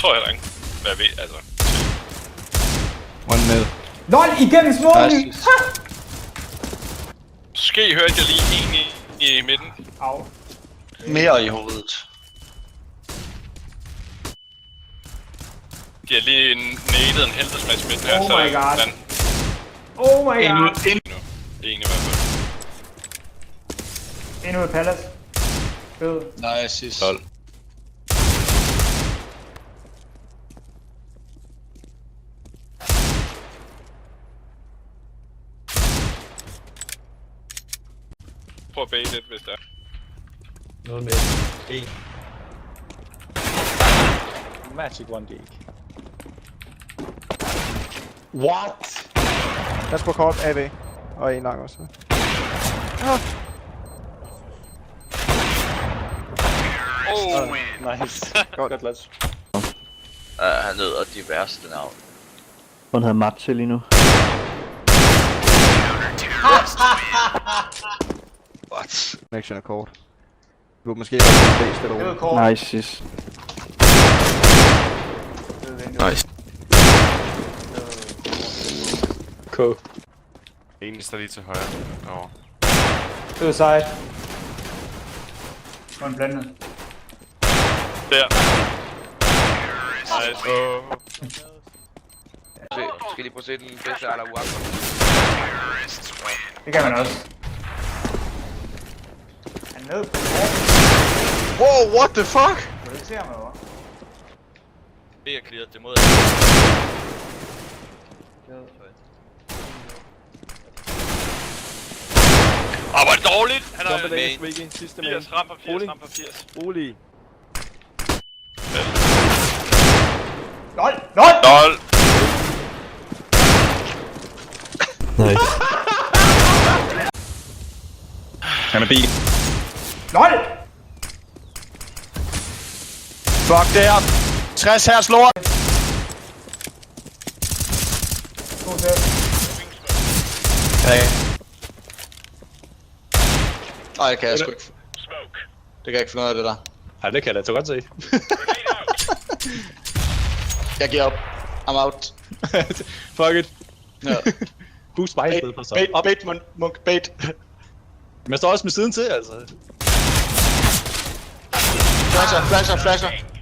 tror jeg heller ikke. Hvad jeg ved, altså. One med. LOL, igennem smoken! Nice. Måske hørte jeg lige en i midten. Au. Mere i hovedet. De har lige nadet en helvedes midten her. Oh så my god. den, Oh my god. en i hvert fald. En ud af Palace. Fed. Nice. 12. Prøv at bage lidt, hvis der er. Noget med 1. Magic 1 gig. What? Pas på kort AV. Og en lang også. Nice. Godt. Let's. Han hedder de værste navn. Hun hedder Matse lige nu. What? Connection er kort. Du kunne måske være bedst eller Det var over. kort. Nice, sis. Nice. K. En står lige til højre. Over. Fed side. Og en blandet. Der. Nice. Skal lige prøve at se den bedste eller uaften? Det kan man også. Han er nede på Wow, what the fuck? Kan du ikke se ham over? Det er clearet, det mod Åh, hvor er det dårligt! Han er Dobbelt main. Sidste main. 80, ram på 80, Rolig. ram på 80. Rolig. LOL! LOL! LOL! Nice. Han er bil. LOL! Fuck det her. 60 her slår. God til. Nej, det kan jeg sgu ikke. Det kan jeg ikke finde ud af det der. Ej, det kan jeg da så godt se. Jeg giver op. I'm out. Fuck it. Ja. Boost mig i stedet for så. Bait, Op. bait, munk, bait. Men jeg står også med siden til, altså. Flasher.